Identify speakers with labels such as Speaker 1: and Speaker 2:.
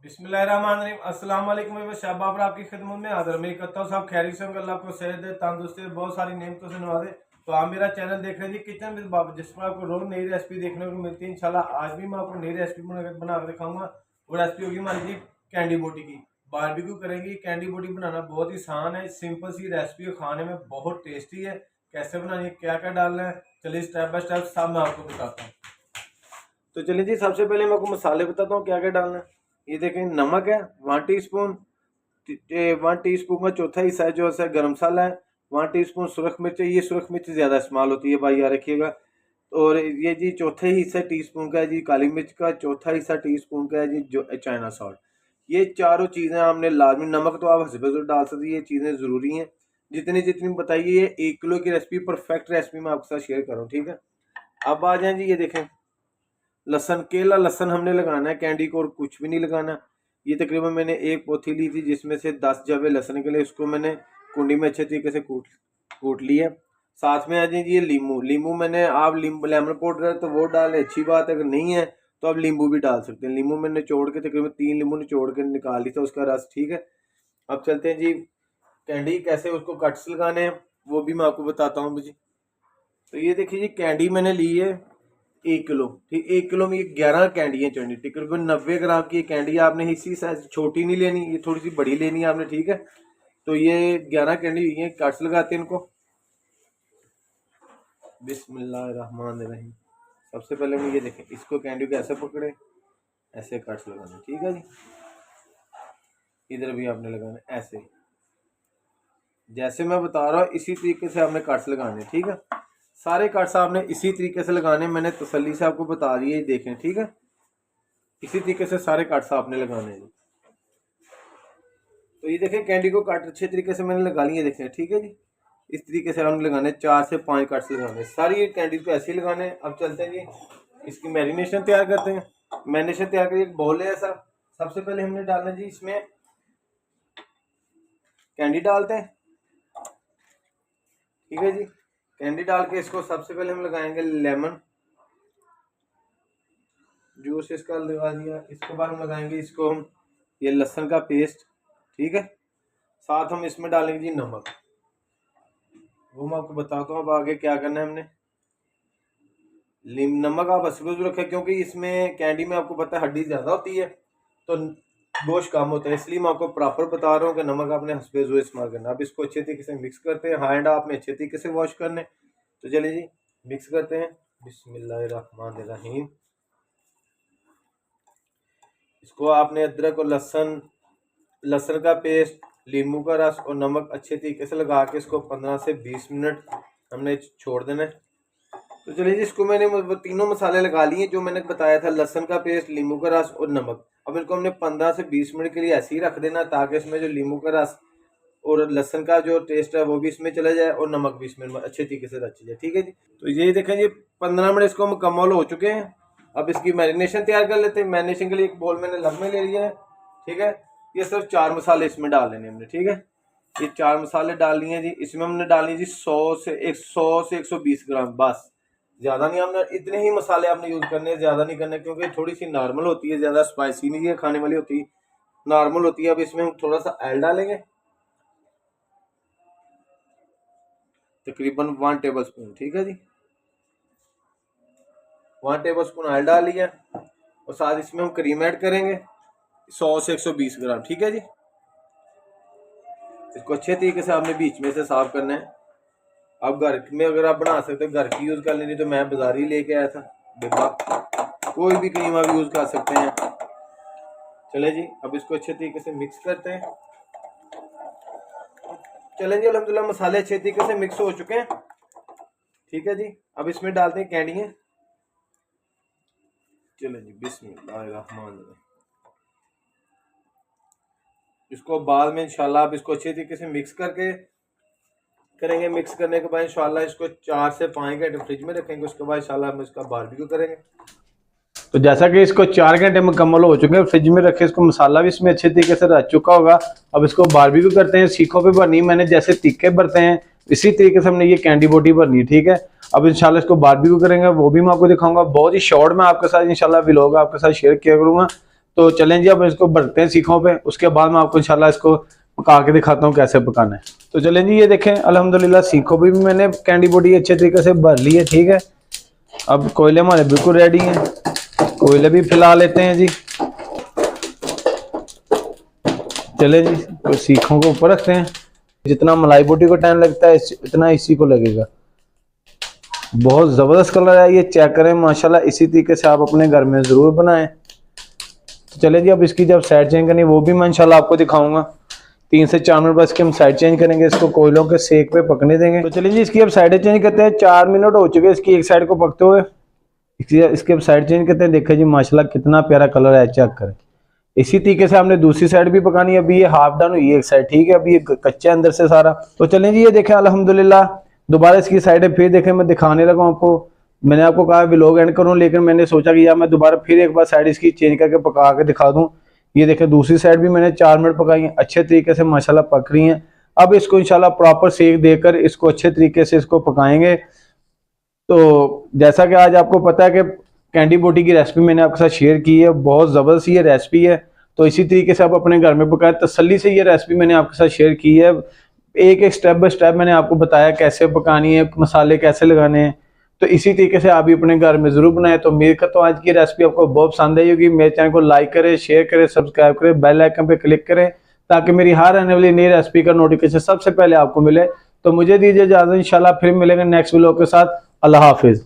Speaker 1: बिस्मिल्लाहिर्रहमानिर्रहीम। अस्सलाम वालेकुम। मैं शाबाबर आपकी खिदमत में हाजिर। मैं करता हूँ सब खैरियत से, अल्लाह आपको सेहत दे, तंदुरुस्ती, बहुत सारी नेमतों से नवाजे। तो आप मेरा चैनल देख रहे हैं जी किचन विद बाबा, जिसमें आपको रोज नई रेसिपी देखने को मिलती है। इंशाल्लाह आज भी मैं आपको नई रेसिपी बना कर दिखाऊंगा। वो रेसिपी होगी हमारी जी कैंडी बोटी की। बारबेक्यू करेंगे। कैंडी बोटी बनाना बहुत ही आसान है, सिंपल सी रेसिपी है, खाने में बहुत टेस्टी है। कैसे बनानी है, क्या क्या डालना है, चलिए स्टेप बाय स्टेप सब मैं आपको बताता हूँ। तो चलिए जी, सबसे पहले मैं आपको मसाले बताता हूँ क्या क्या डालना है। ये देखें, नमक है 1 टीस्पून, 1 टीस्पून का चौथा हिस्सा है जो है गरम मसाला है। 1 टीस्पून सुरख मिर्च है, ये सुरख मिर्च ज़्यादा इस्तेमाल होती है भाई, याद रखिएगा। और ये जी चौथे हिस्सा टीस्पून का है जी काली मिर्च का, चौथा हिस्सा टीस्पून का है जी जो चाइना सॉल्ट। ये चारों चीज़ें आपने लाजमी, नमक तो आप हस्बे ज़रूर डाल सकते हैं, ये चीज़ें ज़रूरी हैं। जितनी जितनी बताइए, ये 1 किलो की रेसिपी, परफेक्ट रेसिपी मैं आपके साथ शेयर कर रहा हूँ, ठीक है। अब आ जाए जी, ये देखें लहसन, केला लहसन हमने लगाना है कैंडी को, और कुछ भी नहीं लगाना। ये तकरीबन मैंने एक पोथी ली थी जिसमें से 10 जवे लहसन के लिए, उसको मैंने कुंडी में अच्छे तरीके से कूट लिया। साथ में आ जाए ये लींबू, लींबू मैंने, आप लींबू लेमन पाउडर है तो वो डालें, अच्छी बात है। अगर नहीं है तो आप लींबू भी डाल सकते हैं। लींबू मैंने निचोड़ के, तकरीबन 3 लींबू निचोड़ के निकाल ली था उसका रस, ठीक है। अब चलते हैं जी कैंडी कैसे उसको कट्स लगाने हैं, वो भी मैं आपको बताता हूँ जी। तो ये देखिए जी, कैंडी मैंने ली है 1 किलो, ठीक। 1 किलो में ये 11 कैंडियाँ चाहिए, तकरीबन 90 ग्राम की कैंडी। आपने इसी साइज, छोटी नहीं लेनी, ये थोड़ी सी बड़ी लेनी है आपने, ठीक है। तो ये 11 कैंडी हुई है, कट्स लगाते हैं इनको। बिस्मिल्लाहिर्रहमानिर्रहीम। सबसे पहले मैं ये देखें, इसको कैंडी को ऐसे पकड़े, ऐसे कट्स लगाने, ठीक है जी। इधर भी आपने लगाने ऐसे, जैसे मैं बता रहा हूँ इसी तरीके से आपने कट्स लगाने, ठीक है। सारे कट्स आपने इसी तरीके से लगाने, मैंने तसल्ली से आपको बता दिया, ये देखें, ठीक है। इसी तरीके से सारे कट्स आपने लगाने हैं। तो ये देखें, कैंडी को कट अच्छे तरीके से मैंने लगा लिए, देखें, ठीक है जी। इस तरीके से हमने लगाने, 4 से 5 कट्स लगाने, सारी ये कैंडी को ऐसे ही लगाने। अब चलते हैं जी, इसकी मैरिनेशन तैयार करते हैं। मैरिनेशन तैयार करिए, एक बाउल है ऐसा। सबसे पहले हमने डालना जी, इसमें कैंडी डालते हैं, ठीक है जी। कैंडी डाल के इसको सबसे पहले हम लगाएंगे लेमन जूस, इसका लगा दिया। इसके बाद हम लगाएंगे इसको हम ये लहसुन का पेस्ट, ठीक है। साथ हम इसमें डालेंगे जी नमक, वो मैं आपको बताता हूँ अब आगे क्या करना है हमने। नमक आप हस्बे ज़रूर रखें, क्योंकि इसमें कैंडी में आपको पता है हड्डी ज़्यादा होती है तो गोश्त कम होता है, इसलिए मैं आपको प्रॉपर बता रहा हूँ कि नमक आपने हस्बे ज़रूर इस्तेमाल करना। अब इसको अच्छे तरीके से मिक्स करते हैं, हैंड आपने अच्छे तरीके से वॉश करने। तो चलिए जी, मिक्स करते हैं। बिस्मिल्लाहिर्रहमानिर्रहीम। इसको आपने अदरक और लहसुन का पेस्ट, नींबू का रस और नमक अच्छे तरीके से लगा के इसको 15 से 20 मिनट हमने छोड़ देना है। तो चलिए जी, इसको मैंने तीनों मसाले लगा लिए जो मैंने बताया था, लहसुन का पेस्ट, नींबू का रस और नमक। अब इनको हमने 15 से 20 मिनट के लिए ऐसे ही रख देना, ताकि इसमें जो नींबू का रस और लहसुन का जो टेस्ट है वो भी इसमें चला जाए और नमक भी इसमें अच्छे तरीके से रच जाए, ठीक है जी। तो ये देखें जी, 15 मिनट इसको मुकम्मल हो चुके हैं। अब इसकी मैरिनेशन तैयार कर लेते हैं। मैरिनेशन के लिए एक बोल मैंने लम्बे ले लिया है, ठीक है। ये सिर्फ 4 मसाले इसमें डाल लेने हमने, ठीक है। ये 4 मसाले डाल लिए जी। इसमें हमने डाली जी 100 से 120 ग्राम, बस, ज़्यादा नहीं। हमने इतने ही मसाले आपने यूज़ करने हैं, ज़्यादा नहीं करने, क्योंकि थोड़ी सी नॉर्मल होती है, ज़्यादा स्पाइसी नहीं है खाने वाली होती, नॉर्मल होती है। अब इसमें हम थोड़ा सा ऑयल डालेंगे, तकरीबन 1 टेबल स्पून, ठीक है जी। 1 टेबल स्पून ऑयल डाल लिया, और साथ इसमें हम क्रीम ऐड करेंगे 100 से 120 ग्राम, ठीक है जी। इसको अच्छे तरीके से आपने बीच में से साफ करना है। अब घर में अगर आप बना सकते हैं, घर की यूज़ कर लेनी, तो मैं बाजार ही लेके आया था डिब्बा, कोई भी क्रीम आप यूज़ कर सकते हैं। चले जी, अब इसको अच्छे तरीके से मिक्स करते हैं। चलें जी, अल्हम्दुलिल्लाह मसाले अच्छे तरीके से मिक्स हो चुके हैं, ठीक है जी। अब इसमें डालते हैं कैंडियाँ। चलें जी, बिस्मिल्लाहिर्रहमानिर्रहीम। इसको बाद में इंशाल्लाह आप इसको अच्छे तरीके से मिक्स करके करेंगे। मिक्स करने के बाद इंशाल्लाह इसको 4 से 5 घंटे फ्रिज में रखेंगे। उसके बाद इंशाल्लाह हम इसका बारबेक्यू करेंगे। तो जैसा कि इसको 4 घंटे मुकम्मल हो चुके हैं फ्रिज में रखे, इसको मसाला भी इसमें अच्छे तरीके से रच चुका होगा। अब इसको बारबेक्यू करते हैं। सीखों पे भरनी मैंने, जैसे तीखे भरते हैं इसी तरीके से हमने ये कैंडी बोटी भरनी, ठीक है। अब इंशाल्लाह इसको बारबेक्यू करेंगे, वो भी मैं आपको दिखाऊंगा। बहुत ही शॉर्ट में आपके साथ इंशाल्लाह व्लॉग आपके साथ शेयर किया करूंगा,
Speaker 2: तो चलें जी अब इसको भरते हैं सीखों पे, उसके बाद मैं आपको इंशाल्लाह इसको पका के दिखाता हूँ कैसे पकाना है। तो चलें जी, ये देखें अल्हम्दुलिल्लाह सीखों भी मैंने कैंडी बॉडी अच्छे तरीके से भर ली है, ठीक है। अब कोयले हमारे बिल्कुल रेडी हैं, कोयले भी फैला लेते हैं जी। चले जी, तो सीखों को ऊपर रखते हैं। जितना मलाई बोटी को टाइम लगता है इतना इसी को लगेगा। बहुत ज़बरदस्त कलर है, ये चेक करें माशाल्लाह। इसी तरीके से आप अपने घर में ज़रूर बनाएं। तो चले जी, अब इसकी जब साइड चेंज करनी वो भी मैं इंशाल्लाह आपको दिखाऊंगा। 3 से 4 मिनट बाद इसके हम साइड चेंज करेंगे, इसको कोयलों के सेक पे पकने देंगे। तो चलिए जी, इसकी अब साइड चेंज करते हैं। 4 मिनट हो चुके हैं इसकी एक साइड को पकते हुए। इसके अब साइड चेंज करते हैं। देखिए जी माशाल्लाह कितना प्यारा कलर है, चेक करें। इसी तरीके से हमने दूसरी साइड भी पकानी है। अभी ये हाफ डन हुई है एक साइड, ठीक है। अभी ये कच्चा अंदर से सारा। तो चलें जी, ये देखें अल्हम्दुलिल्लाह दोबारा इसकी साइडें फिर देखें मैं दिखाने लगा आपको। मैंने आपको कहा व्लॉग एंड करूं, लेकिन मैंने सोचा कि यार मैं दोबारा फिर एक बार साइड इसकी चेंज करके पका के दिखा दूं। ये देखें दूसरी साइड भी मैंने 4 मिनट पकाई है, अच्छे तरीके से माशाल्लाह पक रही हैं। अब इसको इंशाल्लाह प्रॉपर सेक देकर इसको अच्छे तरीके से इसको पकाएंगे। तो जैसा कि आज आपको पता है कि कैंडी बोटी की रेसिपी मैंने आपके साथ शेयर की है, बहुत ज़बरदस्त ये रेसिपी है। तो इसी तरीके से आप अपने घर में पकाएं। तसल्ली से ये रेसिपी मैंने आपके साथ शेयर की है, एक एक स्टेप बाय स्टेप मैंने आपको बताया कैसे पकानी है, मसाले कैसे लगाने हैं। तो इसी तरीके से आप भी अपने घर में ज़रूर बनाएं। तो मेरे का तो आज की रेसिपी आपको बहुत पसंद आई होगी। मेरे चैनल को लाइक करें, शेयर करें, सब्सक्राइब करें, बेल आइकन पे क्लिक करें ताकि मेरी हर आने वाली नई रेसिपी का नोटिफिकेशन सबसे पहले आपको मिले। तो मुझे दीजिए इजाज़त, इंशाल्लाह फिर मिलेंगे नेक्स्ट व्लॉग के साथ। अल्लाह हाफिज़।